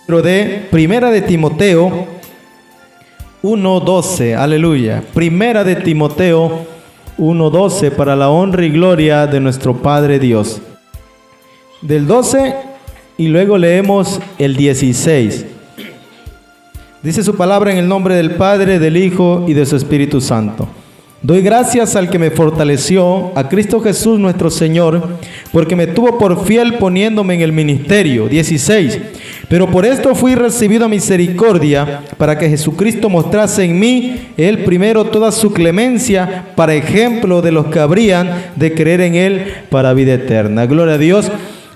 De Primera de Timoteo 1:12, aleluya. Primera de Timoteo 1:12, para la honra y gloria de nuestro Padre Dios. Del 12 y luego leemos el 16. Dice su palabra: en el nombre del Padre, del Hijo y de su Espíritu Santo. Doy gracias al que me fortaleció, a Cristo Jesús nuestro Señor, porque me tuvo por fiel poniéndome en el ministerio. 16. Pero por esto fui recibido a misericordia, para que Jesucristo mostrase en mí, Él primero, toda su clemencia, para ejemplo de los que habrían de creer en Él para vida eterna. Gloria a Dios.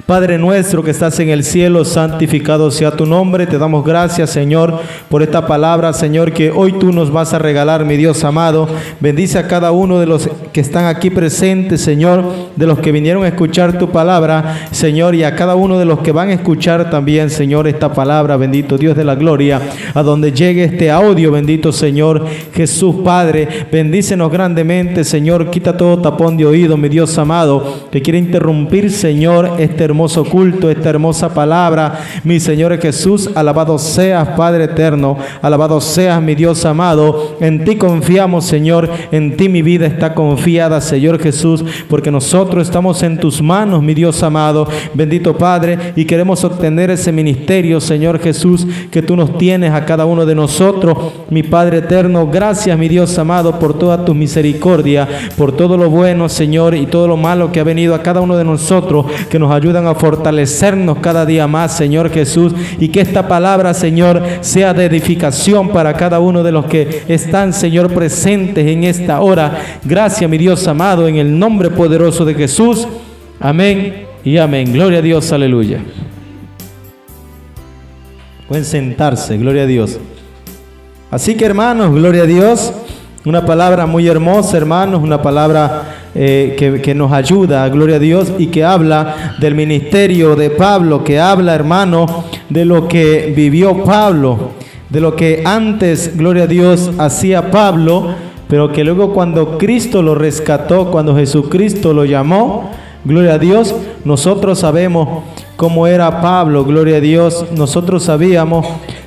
Padre nuestro que estás en el cielo, santificado sea tu nombre. Te damos gracias, Señor, por esta palabra, Señor, que hoy tú nos vas a regalar, mi Dios amado. Bendice a cada uno de los que están aquí presentes, Señor, de los que vinieron a escuchar tu palabra, Señor, y a cada uno de los que van a escuchar también, Señor, esta palabra, bendito Dios de la gloria, a donde llegue este audio, bendito Señor Jesús, Padre. Bendícenos grandemente, Señor. Quita todo tapón de oído, mi Dios amado, que quiere interrumpir, Señor, este hermoso culto, esta hermosa palabra, mi Señor Jesús. Alabado seas, Padre eterno, alabado seas, mi Dios amado. En ti confiamos, Señor, en ti mi vida está confiada, Señor Jesús, porque nosotros estamos en tus manos, mi Dios amado, bendito Padre, y queremos obtener ese ministerio, Señor Jesús, que tú nos tienes a cada uno de nosotros, mi Padre eterno. Gracias, mi Dios amado, por toda tu misericordia, por todo lo bueno, Señor, y todo lo malo que ha venido a cada uno de nosotros, que nos ayudan a fortalecernos cada día más, Señor Jesús, y que esta palabra, Señor, sea de edificación para cada uno de los que están, Señor, presentes en esta hora. Gracias, mi Dios amado, en el nombre poderoso de Jesús. Amén y amén. Gloria a Dios, aleluya. Pueden sentarse, gloria a Dios. Así que, hermanos, gloria a Dios. Una palabra muy hermosa, hermanos, una palabra que nos ayuda, gloria a Dios, y que habla del ministerio de Pablo, que habla, hermano, de lo que vivió Pablo, de lo que antes, gloria a Dios, hacía Pablo, pero que luego cuando Cristo lo rescató, cuando Jesucristo lo llamó, gloria a Dios, nosotros sabemos cómo era Pablo, gloria a Dios, nosotros sabíamos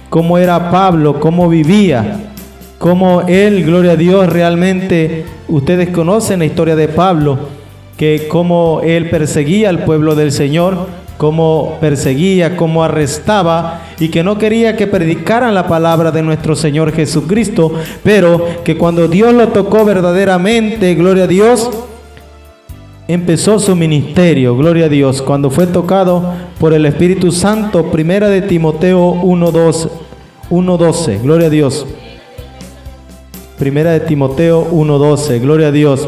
cómo era Pablo, cómo vivía, cómo él, gloria a Dios, realmente, ustedes conocen la historia de Pablo, que cómo él perseguía al pueblo del Señor, cómo perseguía, cómo arrestaba, y que no quería que predicaran la palabra de nuestro Señor Jesucristo, pero que cuando Dios lo tocó verdaderamente, gloria a Dios, empezó su ministerio, gloria a Dios, cuando fue tocado por el Espíritu Santo. Primera de Timoteo 1:12, gloria a Dios. Primera de Timoteo 1:12, gloria a Dios.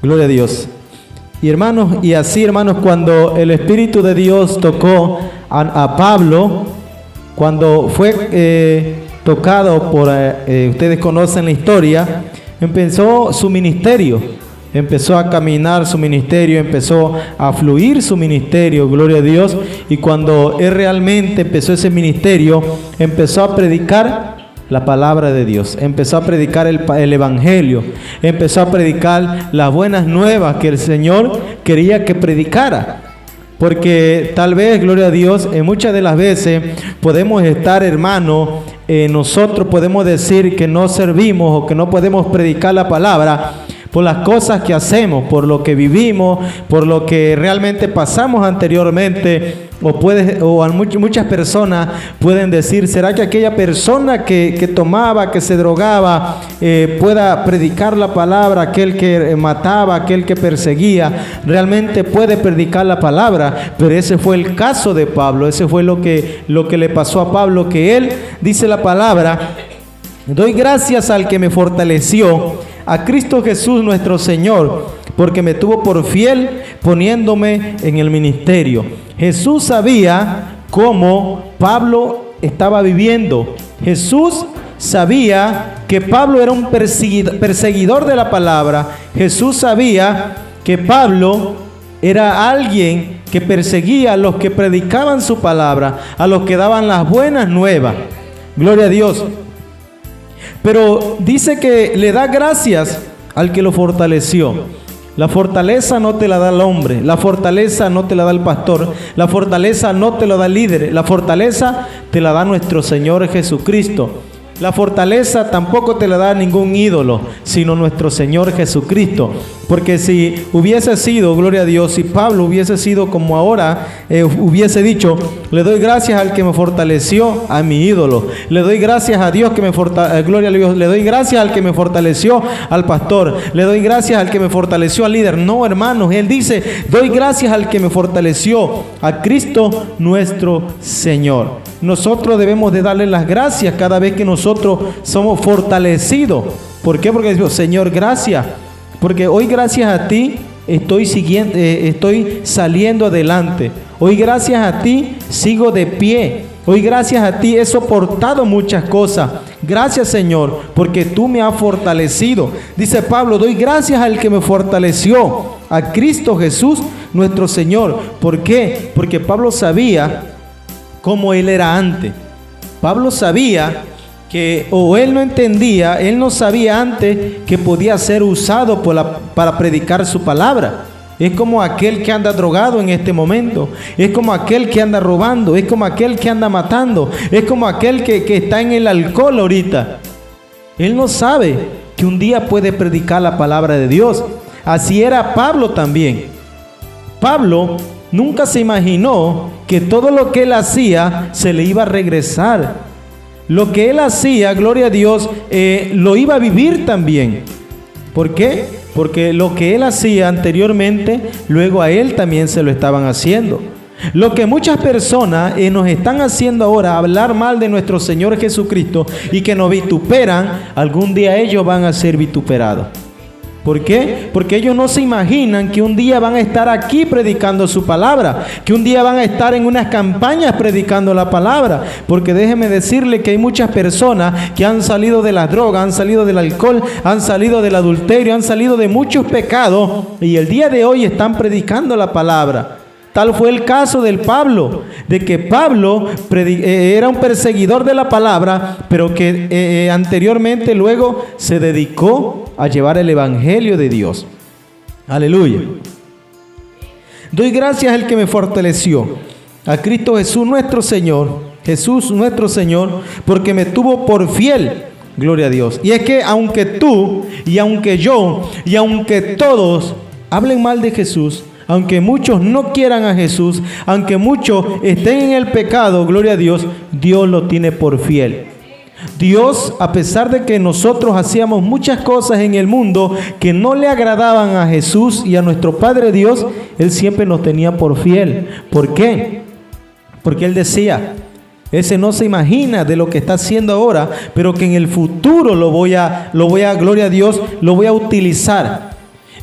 Gloria a Dios. Y hermanos, y así, hermanos, cuando el Espíritu de Dios tocó a Pablo, cuando fue tocado por, ustedes conocen la historia, empezó su ministerio. Empezó a caminar su ministerio, empezó a fluir su ministerio, gloria a Dios. Y cuando él realmente empezó ese ministerio, empezó a predicar la palabra de Dios, empezó a predicar el evangelio, empezó a predicar las buenas nuevas que el Señor quería que predicara. Porque tal vez, gloria a Dios, muchas de las veces podemos estar, hermano, nosotros podemos decir que no servimos o que no podemos predicar la palabra por las cosas que hacemos, por lo que vivimos, por lo que realmente pasamos anteriormente, o muchas personas pueden decir, ¿será que aquella persona que tomaba, que se drogaba, pueda predicar la palabra? Aquel que mataba, aquel que perseguía, realmente puede predicar la palabra. Pero ese fue el caso de Pablo, ese fue lo que le pasó a Pablo, que él, dice la palabra, doy gracias al que me fortaleció, a Cristo Jesús nuestro Señor, porque me tuvo por fiel poniéndome en el ministerio. Jesús sabía cómo Pablo estaba viviendo. Jesús sabía que Pablo era un perseguidor de la palabra. Jesús sabía que Pablo era alguien que perseguía a los que predicaban su palabra, a los que daban las buenas nuevas. Gloria a Dios. Pero dice que le da gracias al que lo fortaleció. La fortaleza no te la da el hombre, la fortaleza no te la da el pastor, la fortaleza no te la da el líder, la fortaleza te la da nuestro Señor Jesucristo. La fortaleza tampoco te la da ningún ídolo, sino nuestro Señor Jesucristo. Porque si hubiese sido, gloria a Dios, si Pablo hubiese sido como ahora, hubiese dicho, le doy gracias al que me fortaleció a mi ídolo. Le doy gracias a Dios que me fortaleció, gloria a Dios, le doy gracias al que me fortaleció al pastor. Le doy gracias al que me fortaleció al líder. No, hermanos, él dice, doy gracias al que me fortaleció, a Cristo nuestro Señor. Nosotros debemos de darle las gracias cada vez que nosotros somos fortalecidos. ¿Por qué? Porque decimos, Señor, gracias. Porque hoy gracias a ti estoy saliendo adelante. Hoy gracias a ti sigo de pie. Hoy gracias a ti he soportado muchas cosas. Gracias, Señor, porque tú me has fortalecido. Dice Pablo, doy gracias al que me fortaleció, a Cristo Jesús nuestro Señor. ¿Por qué? Porque Pablo sabía cómo él era antes. Pablo sabía que, o él no entendía, él no sabía antes que podía ser usado para predicar su palabra. Es como aquel que anda drogado en este momento, es como aquel que anda robando, es como aquel que anda matando, es como aquel que está en el alcohol ahorita. Él no sabe que un día puede predicar la palabra de Dios. Así era Pablo también. Pablo nunca se imaginó que todo lo que él hacía se le iba a regresar. Lo que él hacía, gloria a Dios, lo iba a vivir también. ¿Por qué? Porque lo que él hacía anteriormente, luego a él también se lo estaban haciendo. Lo que muchas personas nos están haciendo ahora, hablar mal de nuestro Señor Jesucristo y que nos vituperan, algún día ellos van a ser vituperados. ¿Por qué? Porque ellos no se imaginan que un día van a estar aquí predicando su palabra, que un día van a estar en unas campañas predicando la palabra. Porque déjeme decirle que hay muchas personas que han salido de las drogas, han salido del alcohol, han salido del adulterio, han salido de muchos pecados y el día de hoy están predicando la palabra. Tal fue el caso del Pablo, de que Pablo era un perseguidor de la palabra, pero que anteriormente luego se dedicó a llevar el evangelio de Dios. Aleluya. Doy gracias al que me fortaleció, a Cristo Jesús nuestro Señor, Jesús nuestro Señor, porque me tuvo por fiel. Gloria a Dios. Y es que aunque tú, y aunque yo, y aunque todos hablen mal de Jesús, aunque muchos no quieran a Jesús, aunque muchos estén en el pecado, gloria a Dios, Dios lo tiene por fiel. Dios, a pesar de que nosotros hacíamos muchas cosas en el mundo que no le agradaban a Jesús y a nuestro Padre Dios, Él siempre nos tenía por fiel. ¿Por qué? Porque Él decía, ese no se imagina de lo que está haciendo ahora, pero que en el futuro lo voy a, gloria a Dios, lo voy a utilizar.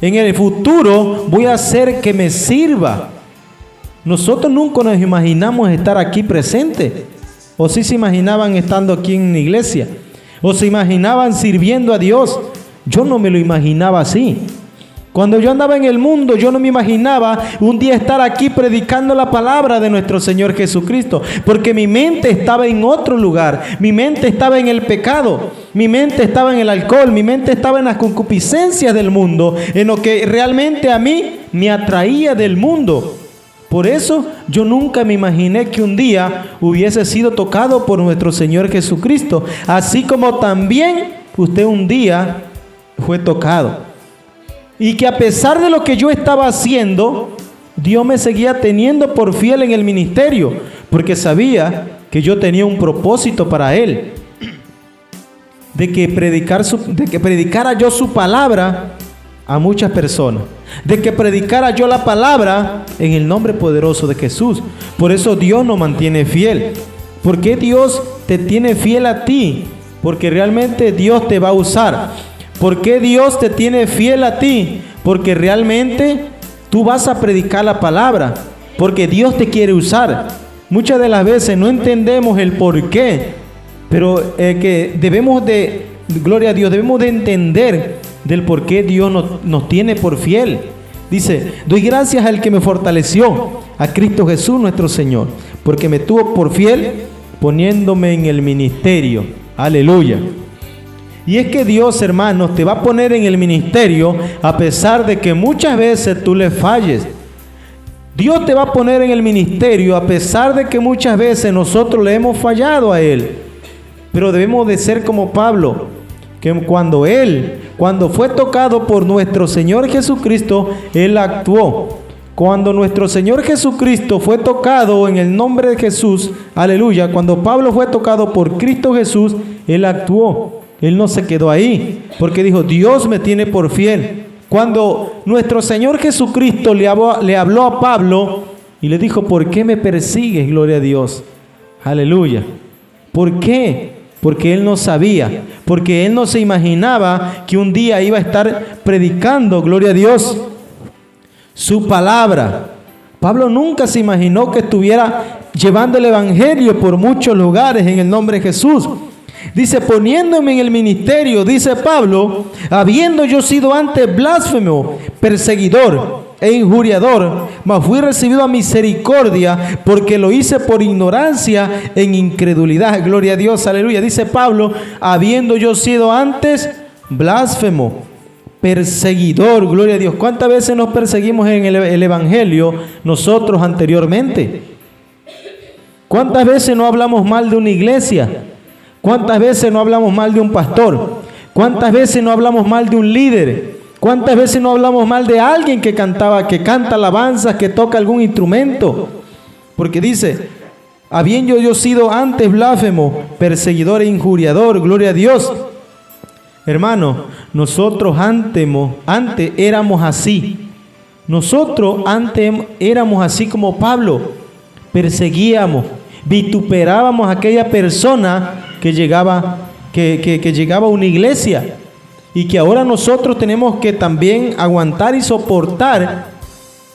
En el futuro voy a hacer que me sirva. Nosotros nunca nos imaginamos estar aquí presentes. O sí se imaginaban estando aquí en la iglesia. O se imaginaban sirviendo a Dios. Yo no me lo imaginaba así. Cuando yo andaba en el mundo, yo no me imaginaba un día estar aquí predicando la palabra de nuestro Señor Jesucristo, porque mi mente estaba en otro lugar, mi mente estaba en el pecado, mi mente estaba en el alcohol, mi mente estaba en las concupiscencias del mundo, en lo que realmente a mí me atraía del mundo. Por eso yo nunca me imaginé que un día hubiese sido tocado por nuestro Señor Jesucristo, así como también usted un día fue tocado. Y que a pesar de lo que yo estaba haciendo, Dios me seguía teniendo por fiel en el ministerio, porque sabía que yo tenía un propósito para Él, de que predicara yo su palabra a muchas personas, de que predicara yo la palabra en el nombre poderoso de Jesús. Por eso Dios nos mantiene fiel. ¿Por qué Dios te tiene fiel a ti? Porque realmente Dios te va a usar. ¿Por qué Dios te tiene fiel a ti? Porque realmente tú vas a predicar la palabra, porque Dios te quiere usar. Muchas de las veces no entendemos el por qué, pero que debemos de, gloria a Dios, debemos de entender del por qué Dios nos tiene por fiel. Dice, doy gracias al que me fortaleció, a Cristo Jesús nuestro Señor, porque me tuvo por fiel poniéndome en el ministerio. Aleluya. Y es que Dios, hermanos, te va a poner en el ministerio a pesar de que muchas veces tú le falles. Dios te va a poner en el ministerio a pesar de que muchas veces nosotros le hemos fallado a Él. Pero debemos de ser como Pablo, que cuando fue tocado por nuestro Señor Jesucristo, Él actuó. Cuando nuestro Señor Jesucristo fue tocado en el nombre de Jesús, aleluya, cuando Pablo fue tocado por Cristo Jesús, Él actuó. Él no se quedó ahí, porque dijo, Dios me tiene por fiel. Cuando nuestro Señor Jesucristo le habló a Pablo y le dijo, ¿por qué me persigues? Gloria a Dios. Aleluya. ¿Por qué? Porque él no sabía, porque él no se imaginaba que un día iba a estar predicando, gloria a Dios, su palabra. Pablo nunca se imaginó que estuviera llevando el evangelio por muchos lugares en el nombre de Jesús. Dice, poniéndome en el ministerio, dice Pablo, habiendo yo sido antes blasfemo, perseguidor e injuriador, mas fui recibido a misericordia porque lo hice por ignorancia en incredulidad. Gloria a Dios, aleluya. Dice Pablo, habiendo yo sido antes blasfemo, perseguidor, gloria a Dios. ¿Cuántas veces nos perseguimos en el evangelio nosotros anteriormente? ¿Cuántas veces no hablamos mal de una iglesia? ¿Cuántas veces no hablamos mal de un pastor? ¿Cuántas veces no hablamos mal de un líder? ¿Cuántas veces no hablamos mal de alguien que canta alabanzas, que toca algún instrumento? Porque dice, habiendo yo sido antes blasfemo, perseguidor e injuriador, gloria a Dios. Hermano, nosotros antes éramos así. Nosotros antes éramos así como Pablo. Perseguíamos, vituperábamos a aquella persona que llegaba a una iglesia, y que ahora nosotros tenemos que también aguantar y soportar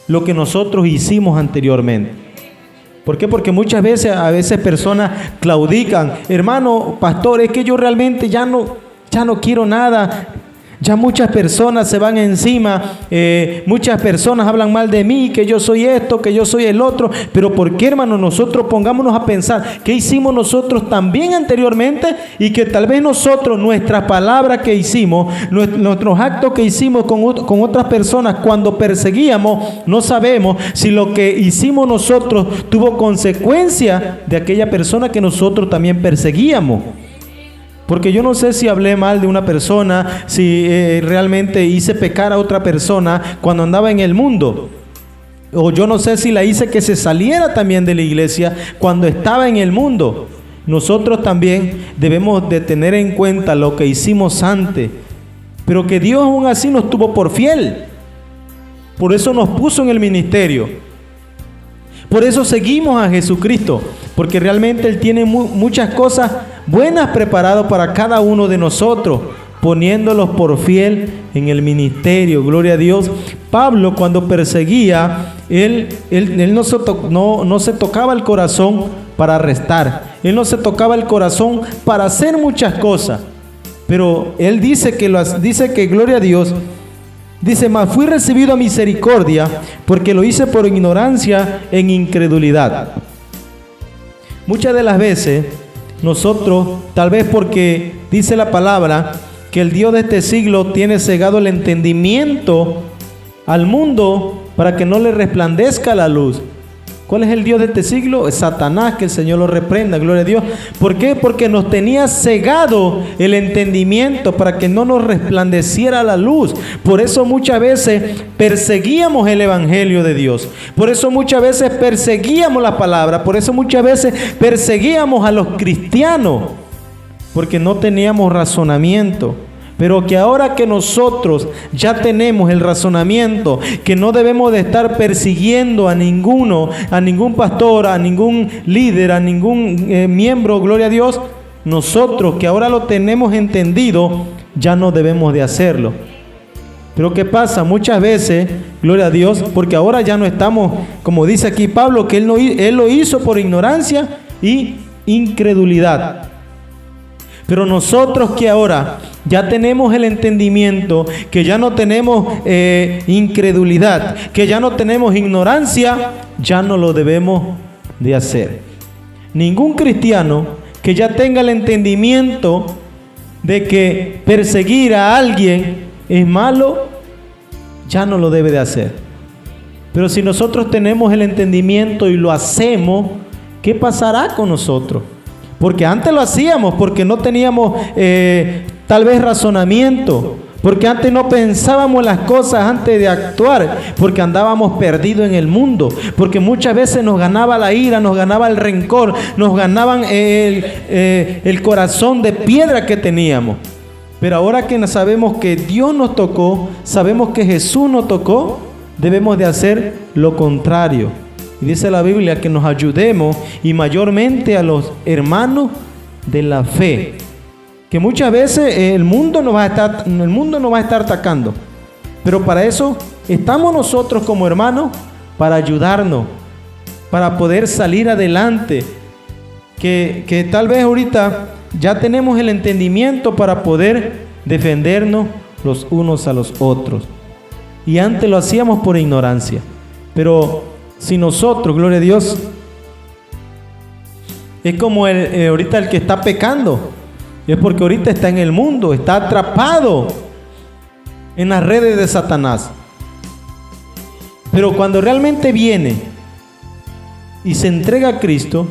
lo que nosotros hicimos anteriormente. ¿Por qué? Porque muchas veces, personas claudican, hermano, pastor, es que yo realmente ya no quiero nada. Ya muchas personas se van encima, muchas personas hablan mal de mí, que yo soy esto, que yo soy el otro. Pero ¿por qué, hermano? Nosotros pongámonos a pensar qué hicimos nosotros también anteriormente, y que tal vez nosotros, nuestras palabras que hicimos, nuestros actos que hicimos con otras personas cuando perseguíamos, no sabemos si lo que hicimos nosotros tuvo consecuencia de aquella persona que nosotros también perseguíamos. Porque yo no sé si hablé mal de una persona, si realmente hice pecar a otra persona cuando andaba en el mundo. O yo no sé si la hice que se saliera también de la iglesia cuando estaba en el mundo. Nosotros también debemos de tener en cuenta lo que hicimos antes. Pero que Dios aún así nos tuvo por fiel. Por eso nos puso en el ministerio. Por eso seguimos a Jesucristo. Porque realmente Él tiene muchas cosas buenas preparadas para cada uno de nosotros, poniéndolos por fiel en el ministerio. Gloria a Dios. Pablo, cuando perseguía, él no se tocaba el corazón para arrestar. Él no se tocaba el corazón para hacer muchas cosas. Pero él dice que gloria a Dios. Dice, mas fui recibido a misericordia porque lo hice por ignorancia en incredulidad. Muchas de las veces nosotros, tal vez porque dice la palabra que el Dios de este siglo tiene cegado el entendimiento al mundo para que no le resplandezca la luz. ¿Cuál es el Dios de este siglo? Es Satanás, que el Señor lo reprenda, gloria a Dios. ¿Por qué? Porque nos tenía cegado el entendimiento para que no nos resplandeciera la luz. Por eso muchas veces perseguíamos el evangelio de Dios. Por eso muchas veces perseguíamos la palabra. Por eso muchas veces perseguíamos a los cristianos, porque no teníamos razonamiento. Pero que ahora que nosotros ya tenemos el razonamiento, que no debemos de estar persiguiendo a ningún pastor, a ningún líder, a ningún miembro, gloria a Dios, nosotros que ahora lo tenemos entendido, ya no debemos de hacerlo. Pero ¿qué pasa? Muchas veces, gloria a Dios, porque ahora ya no estamos, como dice aquí Pablo, que él lo hizo por ignorancia y incredulidad. Pero nosotros que ahora ya tenemos el entendimiento, que ya no tenemos incredulidad, que ya no tenemos ignorancia, ya no lo debemos de hacer. Ningún cristiano que ya tenga el entendimiento de que perseguir a alguien es malo, ya no lo debe de hacer. Pero si nosotros tenemos el entendimiento y lo hacemos, ¿qué pasará con nosotros? Porque antes lo hacíamos, porque no teníamos tal vez razonamiento, porque antes no pensábamos las cosas antes de actuar, porque andábamos perdidos en el mundo, porque muchas veces nos ganaba la ira, nos ganaba el rencor, nos ganaban el corazón de piedra que teníamos. Pero ahora que sabemos que Dios nos tocó, sabemos que Jesús nos tocó, debemos de hacer lo contrario. Y dice la Biblia que nos ayudemos, y mayormente a los hermanos de la fe, que muchas veces el mundo nos va a estar atacando, pero para eso estamos nosotros como hermanos, para ayudarnos, para poder salir adelante, que tal vez ahorita ya tenemos el entendimiento para poder defendernos los unos a los otros, y antes lo hacíamos por ignorancia. Pero si nosotros, gloria a Dios, es como ahorita el que está pecando, es porque ahorita está en el mundo, está atrapado en las redes de Satanás. Pero cuando realmente viene y se entrega a Cristo,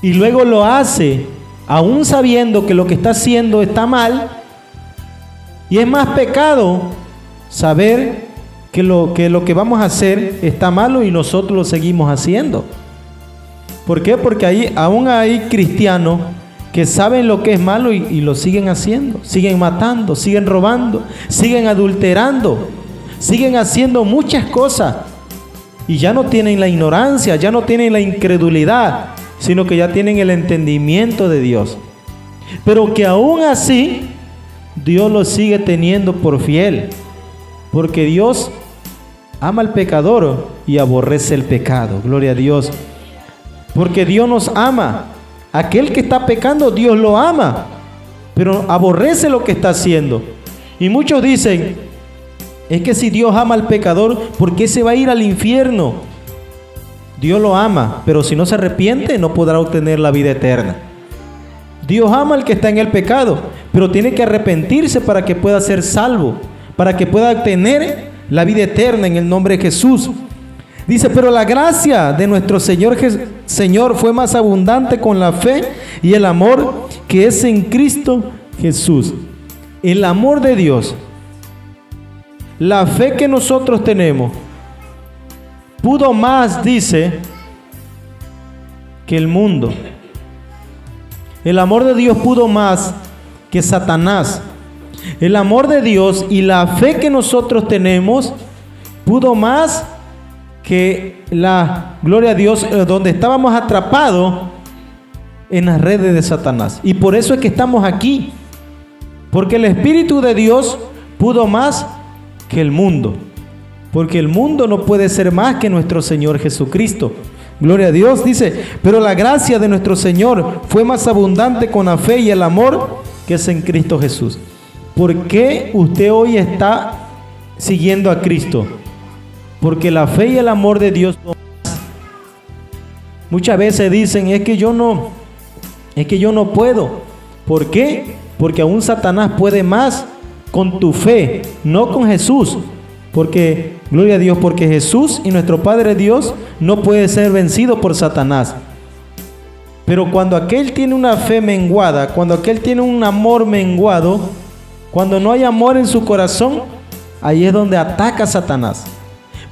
y luego lo hace, aún sabiendo que lo que está haciendo está mal, y es más pecado saber que lo que vamos a hacer está malo y nosotros lo seguimos haciendo. ¿Por qué? Porque aún hay cristianos que saben lo que es malo y lo siguen haciendo, siguen matando, siguen robando, siguen adulterando, siguen haciendo muchas cosas, y ya no tienen la ignorancia, ya no tienen la incredulidad, sino que ya tienen el entendimiento de Dios. Pero que aún así Dios lo sigue teniendo por fiel, porque Dios ama al pecador y aborrece el pecado. Gloria a Dios. Porque Dios nos ama. Aquel que está pecando, Dios lo ama, pero aborrece lo que está haciendo. Y muchos dicen, es que si Dios ama al pecador, ¿por qué se va a ir al infierno? Dios lo ama, pero si no se arrepiente, no podrá obtener la vida eterna. Dios ama al que está en el pecado, pero tiene que arrepentirse para que pueda ser salvo, para que pueda obtener la vida eterna en el nombre de Jesús. Dice, pero la gracia de nuestro Señor fue más abundante con la fe y el amor que es en Cristo Jesús. El amor de Dios, la fe que nosotros tenemos, pudo más, dice, que el mundo. El amor de Dios pudo más que Satanás. El amor de Dios y la fe que nosotros tenemos pudo más que la gloria a Dios, donde estábamos atrapados en las redes de Satanás. Y por eso es que estamos aquí, porque el Espíritu de Dios pudo más que el mundo, porque el mundo no puede ser más que nuestro Señor Jesucristo. Gloria a Dios. Dice, pero la gracia de nuestro Señor fue más abundante con la fe y el amor que es en Cristo Jesús. ¿Por qué usted hoy está siguiendo a Cristo? Porque la fe y el amor de Dios. Muchas veces dicen, es que yo no puedo. ¿Por qué? Porque aún Satanás puede más con tu fe, no con Jesús. Porque, gloria a Dios, porque Jesús y nuestro Padre Dios no puede ser vencido por Satanás. Pero cuando aquel tiene una fe menguada, cuando aquel tiene un amor menguado, cuando no hay amor en su corazón, ahí es donde ataca Satanás.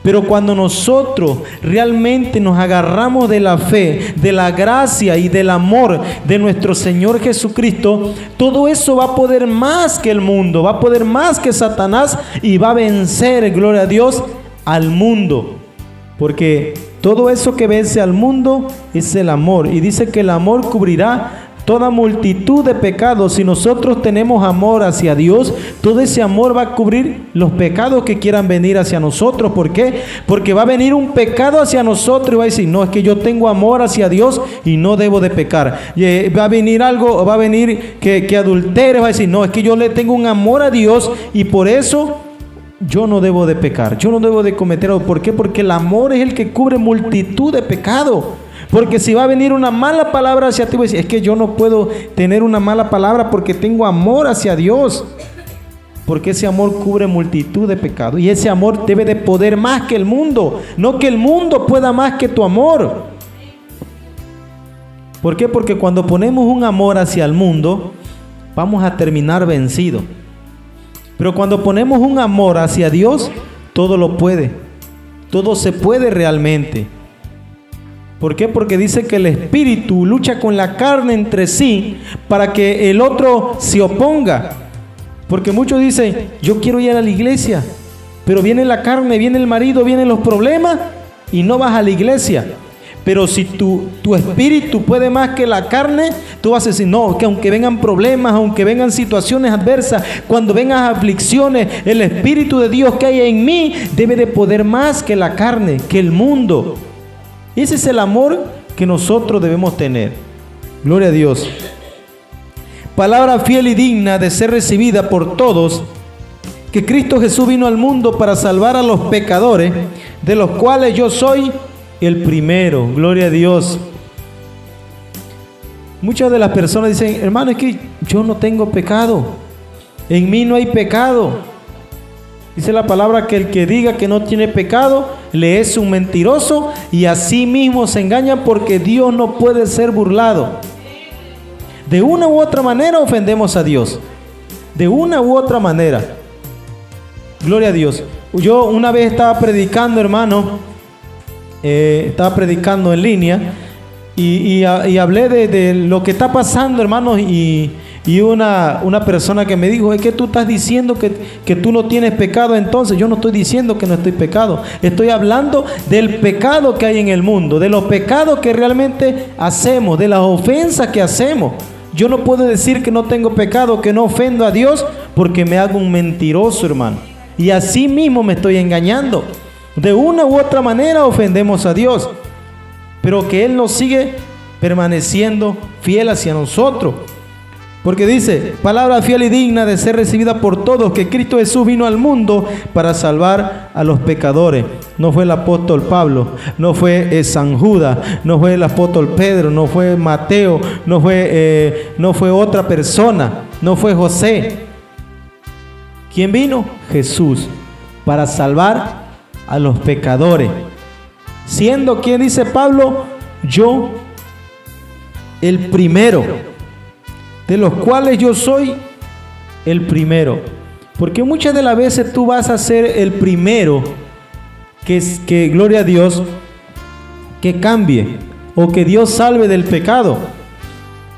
Pero cuando nosotros realmente nos agarramos de la fe, de la gracia y del amor de nuestro Señor Jesucristo, todo eso va a poder más que el mundo, va a poder más que Satanás y va a vencer, gloria a Dios, al mundo. Porque todo eso que vence al mundo es el amor. Y dice que el amor cubrirá toda multitud de pecados. Si nosotros tenemos amor hacia Dios, todo ese amor va a cubrir los pecados que quieran venir hacia nosotros. ¿Por qué? Porque va a venir un pecado hacia nosotros y va a decir, no, es que yo tengo amor hacia Dios y no debo de pecar. Va a venir algo, va a venir que adultere, va a decir, no, es que yo le tengo un amor a Dios y por eso yo no debo de pecar, yo no debo de cometer algo. ¿Por qué? Porque el amor es el que cubre multitud de pecados. Porque si va a venir una mala palabra hacia ti, es que yo no puedo tener una mala palabra porque tengo amor hacia Dios. Porque ese amor cubre multitud de pecados. Y ese amor debe de poder más que el mundo. No que el mundo pueda más que tu amor. ¿Por qué? Porque cuando ponemos un amor hacia el mundo, vamos a terminar vencidos. Pero cuando ponemos un amor hacia Dios, todo lo puede. Todo se puede realmente. ¿Por qué? Porque dice que el espíritu lucha con la carne entre sí para que el otro se oponga. Porque muchos dicen, yo quiero ir a la iglesia, pero viene la carne, viene el marido, vienen los problemas y no vas a la iglesia. Pero si tu espíritu puede más que la carne, tú vas a decir, no, que aunque vengan problemas, aunque vengan situaciones adversas, cuando vengan aflicciones, el Espíritu de Dios que hay en mí debe de poder más que la carne, que el mundo. Ese es el amor que nosotros debemos tener. Gloria a Dios. Palabra fiel y digna de ser recibida por todos, que Cristo Jesús vino al mundo para salvar a los pecadores, de los cuales yo soy el primero. Gloria a Dios. Muchas de las personas dicen, hermano, es que yo no tengo pecado. En mí no hay pecado. Dice la palabra que el que diga que no tiene pecado, le es un mentiroso y a sí mismo se engaña, porque Dios no puede ser burlado. De una u otra manera ofendemos a Dios. De una u otra manera. Gloria a Dios. Yo una vez estaba predicando, hermano. Estaba predicando en línea. Y hablé de lo que está pasando, hermanos. Y una persona que me dijo, es que tú estás diciendo que tú no tienes pecado. Entonces yo no estoy diciendo que no estoy pecado. Estoy hablando del pecado que hay en el mundo. De los pecados que realmente hacemos. De las ofensas que hacemos. Yo no puedo decir que no tengo pecado, que no ofendo a Dios, porque me hago un mentiroso, hermano. Y así mismo me estoy engañando. De una u otra manera ofendemos a Dios, pero que Él nos sigue permaneciendo fiel hacia nosotros. Porque dice, palabra fiel y digna de ser recibida por todos, que Cristo Jesús vino al mundo para salvar a los pecadores. No fue el apóstol Pablo, no fue San Judas, no fue el apóstol Pedro, no fue Mateo, no fue otra persona, no fue José. ¿Quién vino? Jesús, para salvar a los pecadores. Siendo, ¿quién dice Pablo? Yo, el primero, de los cuales yo soy el primero. Porque muchas de las veces tú vas a ser el primero que gloria a Dios, que cambie o que Dios salve del pecado.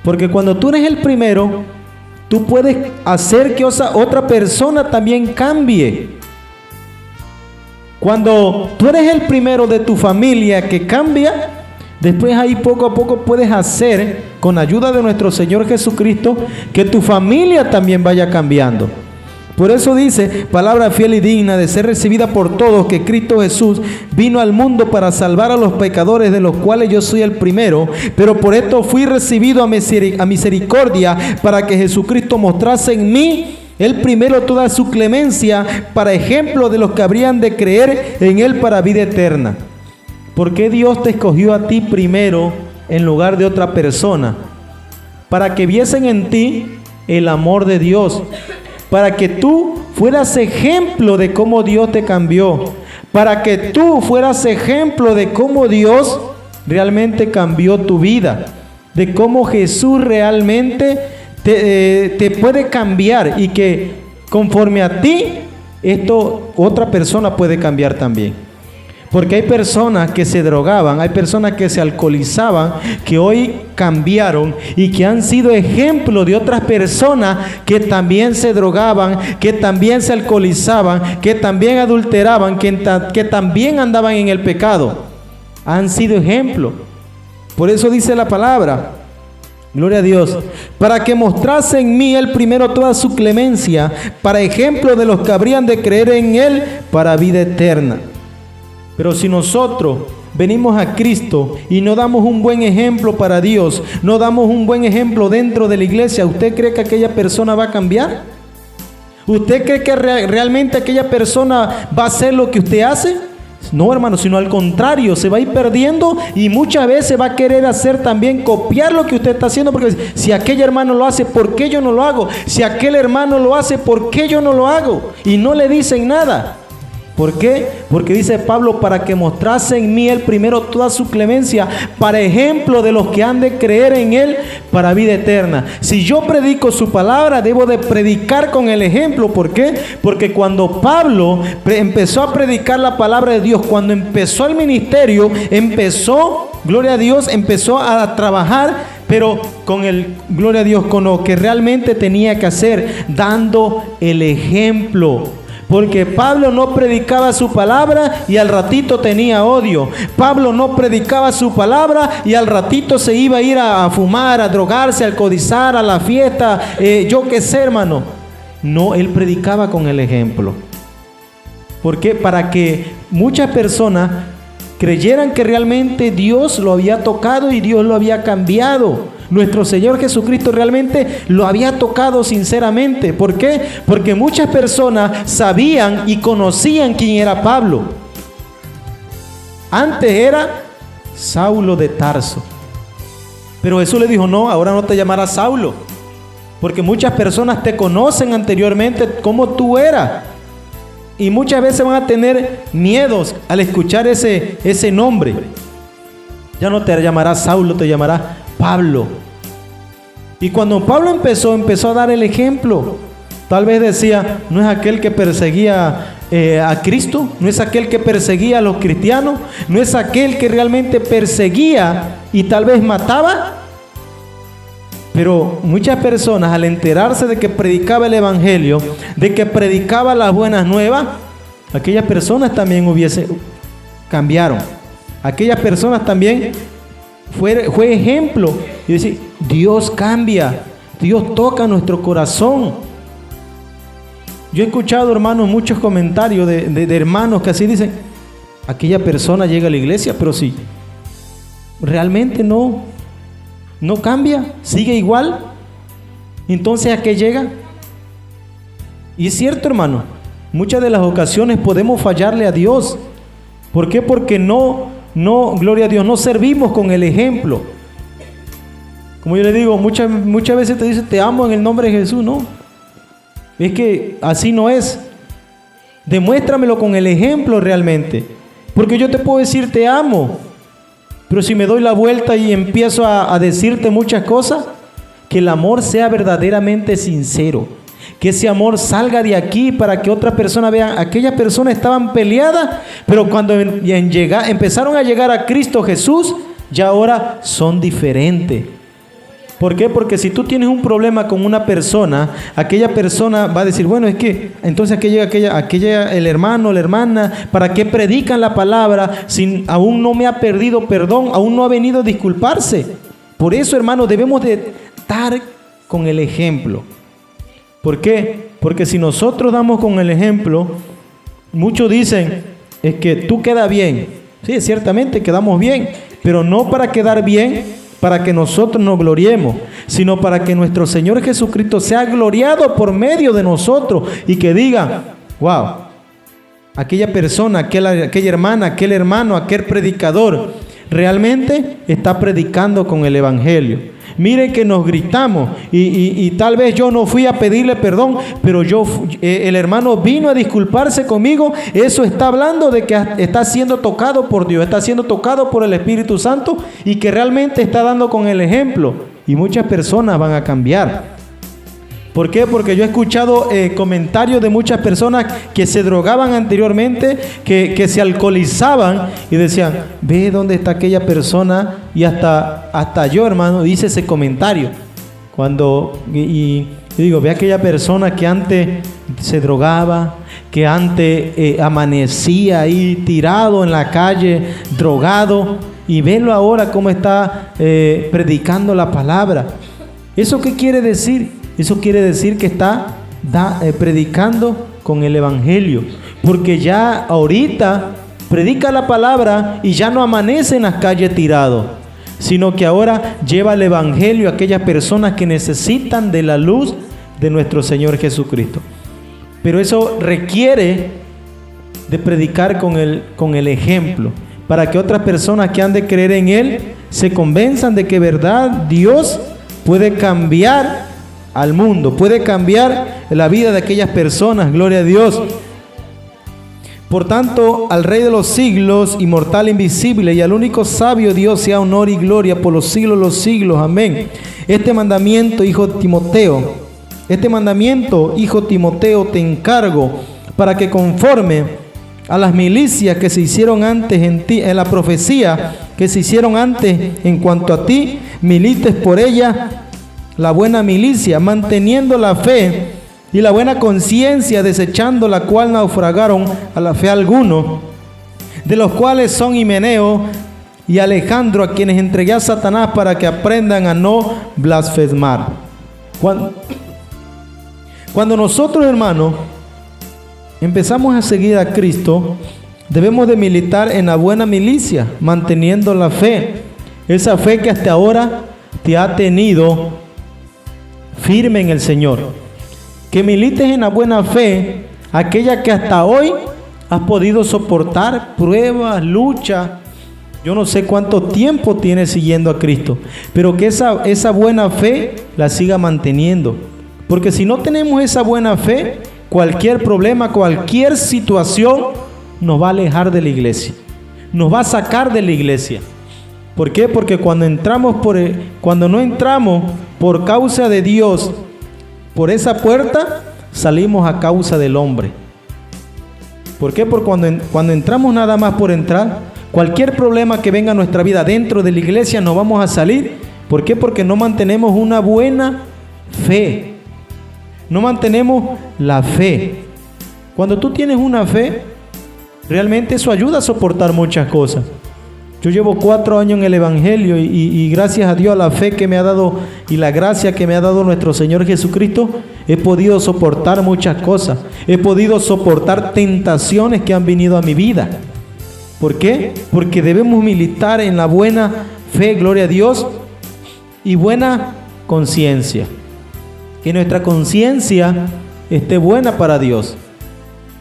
Porque cuando tú eres el primero, tú puedes hacer que otra persona también cambie. Cuando tú eres el primero de tu familia que cambia, después ahí poco a poco puedes hacer, con ayuda de nuestro Señor Jesucristo, que tu familia también vaya cambiando. Por eso dice, palabra fiel y digna de ser recibida por todos, que Cristo Jesús vino al mundo para salvar a los pecadores, de los cuales yo soy el primero. Pero por esto fui recibido a misericordia, para que Jesucristo mostrase en mí el primero toda su clemencia, para ejemplo de los que habrían de creer en Él para vida eterna. ¿Por qué Dios te escogió a ti primero en lugar de otra persona? Para que viesen en ti el amor de Dios. Para que tú fueras ejemplo de cómo Dios te cambió. Para que tú fueras ejemplo de cómo Dios realmente cambió tu vida. De cómo Jesús realmente te puede cambiar. Y que conforme a ti, otra persona puede cambiar también. Porque hay personas que se drogaban, hay personas que se alcoholizaban, que hoy cambiaron y que han sido ejemplo de otras personas que también se drogaban, que también se alcoholizaban, que también adulteraban, que también andaban en el pecado. Han sido ejemplo. Por eso dice la palabra, gloria a Dios, para que mostrase en mí el primero toda su clemencia, para ejemplo de los que habrían de creer en Él para vida eterna. Pero si nosotros venimos a Cristo y no damos un buen ejemplo para Dios, no damos un buen ejemplo dentro de la iglesia, ¿usted cree que aquella persona va a cambiar? ¿Usted cree que realmente aquella persona va a hacer lo que usted hace? No, hermano, sino al contrario, se va a ir perdiendo y muchas veces va a querer hacer también, copiar lo que usted está haciendo, porque si aquel hermano lo hace, ¿por qué yo no lo hago? Si aquel hermano lo hace, ¿por qué yo no lo hago? Y no le dicen nada. ¿Por qué? Porque dice Pablo, para que mostrase en mí él primero toda su clemencia, para ejemplo de los que han de creer en él para vida eterna. Si yo predico su palabra, debo de predicar con el ejemplo. ¿Por qué? Porque cuando Pablo empezó a predicar la palabra de Dios, cuando empezó el ministerio, empezó, gloria a Dios, empezó a trabajar, pero con el, gloria a Dios, con lo que realmente tenía que hacer, dando el ejemplo. Porque Pablo no predicaba su palabra y al ratito tenía odio. Pablo no predicaba su palabra y al ratito se iba a ir a fumar, a drogarse, a alcoholizar, a la fiesta, yo qué sé, hermano. No, él predicaba con el ejemplo. ¿Por qué? Para que muchas personas creyeran que realmente Dios lo había tocado y Dios lo había cambiado. Nuestro Señor Jesucristo realmente lo había tocado sinceramente. ¿Por qué? Porque muchas personas sabían y conocían quién era Pablo. Antes era Saulo de Tarso. Pero Jesús le dijo, no, ahora no te llamarás Saulo. Porque muchas personas te conocen anteriormente como tú eras. Y muchas veces van a tener miedos al escuchar ese nombre. Ya no te llamarás Saulo, te llamarás Pablo. Y cuando Pablo empezó a dar el ejemplo. Tal vez decía, no es aquel que perseguía a Cristo, no es aquel que perseguía a los cristianos, no es aquel que realmente perseguía y tal vez mataba. Pero muchas personas, al enterarse de que predicaba el evangelio, de que predicaba las buenas nuevas, aquellas personas también cambiaron. Aquellas personas también fue ejemplo. Y decir, Dios cambia, Dios toca nuestro corazón. Yo he escuchado, hermanos, muchos comentarios de hermanos que así dicen, aquella persona llega a la iglesia, pero sí, realmente no cambia, sigue igual. Entonces, ¿a qué llega? Y es cierto, hermano, muchas de las ocasiones podemos fallarle a Dios. ¿Por qué? Porque no, gloria a Dios, no servimos con el ejemplo. Como yo le digo, muchas veces te dice, te amo en el nombre de Jesús. No, es que así no es. Demuéstramelo con el ejemplo realmente. Porque yo te puedo decir te amo, pero si me doy la vuelta y empiezo a decirte muchas cosas, que el amor sea verdaderamente sincero. Que ese amor salga de aquí para que otra persona vea. Aquellas personas estaban peleadas, pero cuando empezaron a llegar a Cristo Jesús, ya ahora son diferentes. ¿Por qué? Porque si tú tienes un problema con una persona, aquella persona va a decir, bueno, es que entonces aquella el hermano, la hermana, ¿para qué predican la palabra si aún no me ha pedido perdón, aún no ha venido a disculparse? Por eso, hermano, debemos de dar con el ejemplo. ¿Por qué? Porque si nosotros damos con el ejemplo, muchos dicen, es que tú quedas bien. Sí, ciertamente quedamos bien, pero no para quedar bien, para que nosotros nos gloriemos, sino para que nuestro Señor Jesucristo sea gloriado por medio de nosotros y que diga, wow, aquella persona, aquella hermana, aquel hermano, aquel predicador, realmente está predicando con el evangelio. Miren que nos gritamos y tal vez yo no fui a pedirle perdón, pero el hermano vino a disculparse conmigo. Eso está hablando de que está siendo tocado por Dios, está siendo tocado por el Espíritu Santo y que realmente está dando con el ejemplo. Y muchas personas van a cambiar. ¿Por qué? Porque yo he escuchado comentarios de muchas personas que se drogaban anteriormente, que se alcoholizaban y decían, ve dónde está aquella persona. Y hasta yo, hermano, hice ese comentario. Y digo, ve aquella persona que antes se drogaba, que antes amanecía ahí tirado en la calle, drogado, y velo ahora cómo está predicando la palabra. ¿Eso qué quiere decir? Eso quiere decir que está predicando con el evangelio, porque ya ahorita predica la palabra y ya no amanece en las calles tirado, sino que ahora lleva el evangelio a aquellas personas que necesitan de la luz de nuestro Señor Jesucristo. Pero eso requiere de predicar con el ejemplo, para que otras personas que han de creer en Él se convenzan de que verdad Dios puede cambiar al mundo, puede cambiar la vida de aquellas personas, gloria a Dios. Por tanto, al Rey de los siglos, inmortal, invisible, y al único sabio Dios sea honor y gloria por los siglos de los siglos. Amén. Este mandamiento, hijo Timoteo, te encargo para que conforme a las milicias que se hicieron antes en ti, en la profecía que se hicieron antes en cuanto a ti, milites por ella la buena milicia, manteniendo la fe y la buena conciencia, desechando la cual naufragaron a la fe algunos, de los cuales son Himeneo y Alejandro, a quienes entregué a Satanás para que aprendan a no blasfemar. Cuando nosotros, hermanos, empezamos a seguir a Cristo, debemos de militar en la buena milicia, manteniendo la fe, esa fe que hasta ahora te ha tenido firme en el Señor. Que milites en la buena fe, aquella que hasta hoy has podido soportar pruebas, luchas. Yo no sé cuánto tiempo tienes siguiendo a Cristo, pero que esa buena fe la siga manteniendo. Porque si no tenemos esa buena fe, cualquier problema, cualquier situación nos va a alejar de la iglesia, nos va a sacar de la iglesia. ¿Por qué? Porque cuando no entramos por causa de Dios por esa puerta, salimos a causa del hombre. ¿Por qué? Porque cuando entramos nada más por entrar, cualquier problema que venga a nuestra vida dentro de la iglesia no vamos a salir. ¿Por qué? Porque no mantenemos una buena fe. No mantenemos la fe. Cuando tú tienes una fe, realmente eso ayuda a soportar muchas cosas. Yo llevo 4 años en el Evangelio y gracias a Dios, a la fe que me ha dado y la gracia que me ha dado nuestro Señor Jesucristo, he podido soportar muchas cosas. He podido soportar tentaciones que han venido a mi vida. ¿Por qué? Porque debemos militar en la buena fe, gloria a Dios, y buena conciencia. Que nuestra conciencia esté buena para Dios.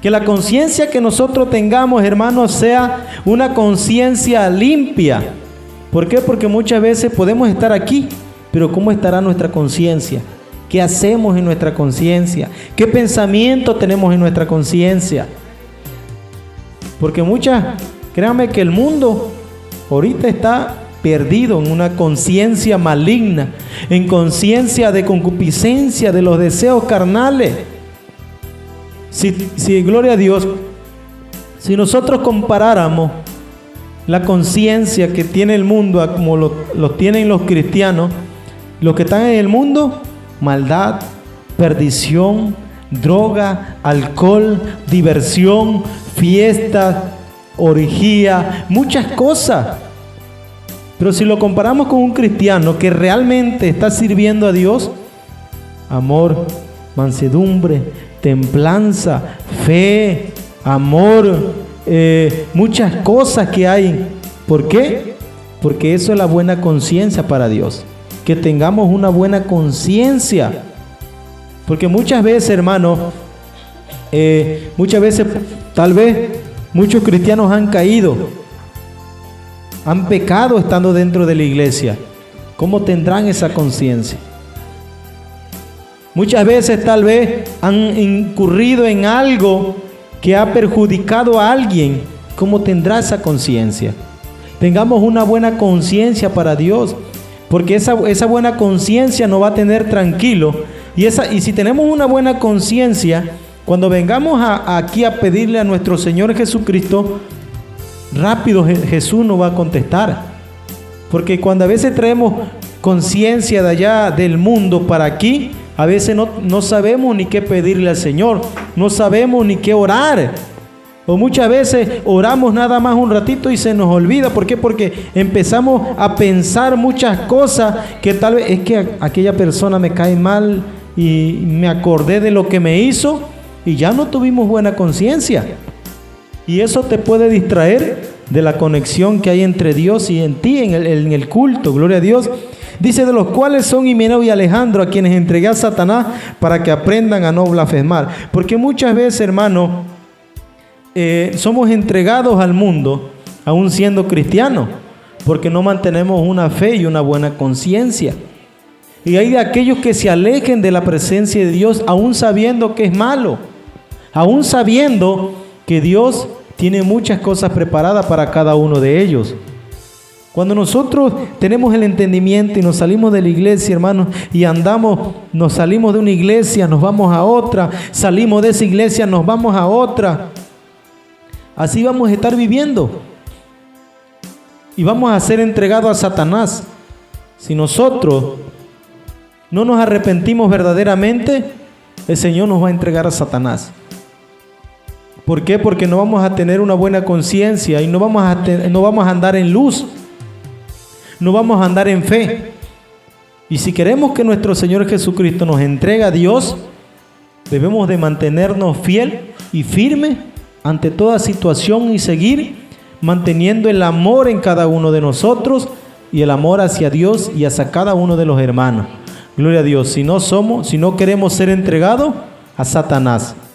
Que la conciencia que nosotros tengamos, hermanos, sea una conciencia limpia. ¿Por qué? Porque muchas veces podemos estar aquí, pero ¿cómo estará nuestra conciencia? ¿Qué hacemos en nuestra conciencia? ¿Qué pensamiento tenemos en nuestra conciencia? Porque créanme que el mundo ahorita está perdido en una conciencia maligna, en conciencia de concupiscencia, de los deseos carnales. Si gloria a Dios, si nosotros comparáramos la conciencia que tiene el mundo como lo tienen los cristianos, los que están en el mundo, maldad, perdición, droga, alcohol, diversión, fiestas, orgía, muchas cosas. Pero si lo comparamos con un cristiano que realmente está sirviendo a Dios, amor, mansedumbre, templanza, fe, amor, muchas cosas que hay. ¿Por qué? Porque eso es la buena conciencia para Dios. Que tengamos una buena conciencia. Porque muchas veces, hermanos, tal vez muchos cristianos han caído, han pecado estando dentro de la iglesia. ¿Cómo tendrán esa conciencia? Muchas veces tal vez han incurrido en algo que ha perjudicado a alguien. ¿Cómo tendrá esa conciencia? Tengamos una buena conciencia para Dios, porque esa buena conciencia nos va a tener tranquilo. Y si tenemos una buena conciencia, cuando vengamos aquí a pedirle a nuestro Señor Jesucristo, rápido Jesús nos va a contestar. Porque cuando a veces traemos conciencia de allá del mundo para aquí, a veces no sabemos ni qué pedirle al Señor, no sabemos ni qué orar. O muchas veces oramos nada más un ratito y se nos olvida. ¿Por qué? Porque empezamos a pensar muchas cosas que tal vez es que aquella persona me cae mal y me acordé de lo que me hizo y ya no tuvimos buena conciencia. Y eso te puede distraer de la conexión que hay entre Dios y en ti, en el culto. Gloria a Dios. Dice, de los cuales son Himeneo y Alejandro, a quienes entregué a Satanás para que aprendan a no blasfemar. Porque muchas veces, hermano, somos entregados al mundo, aún siendo cristianos, porque no mantenemos una fe y una buena conciencia. Y hay de aquellos que se alejen de la presencia de Dios, aún sabiendo que es malo, aún sabiendo que Dios tiene muchas cosas preparadas para cada uno de ellos. Cuando nosotros tenemos el entendimiento y nos salimos de la iglesia, hermanos, y nos salimos de una iglesia, nos vamos a otra, salimos de esa iglesia, nos vamos a otra, así vamos a estar viviendo. Y vamos a ser entregados a Satanás. Si nosotros no nos arrepentimos verdaderamente, el Señor nos va a entregar a Satanás. ¿Por qué? Porque no vamos a tener una buena conciencia y no vamos a andar en luz. No vamos a andar en fe. Y si queremos que nuestro Señor Jesucristo nos entregue a Dios, debemos de mantenernos fiel y firme ante toda situación y seguir manteniendo el amor en cada uno de nosotros y el amor hacia Dios y hacia cada uno de los hermanos. Gloria a Dios. Si no queremos ser entregados a Satanás.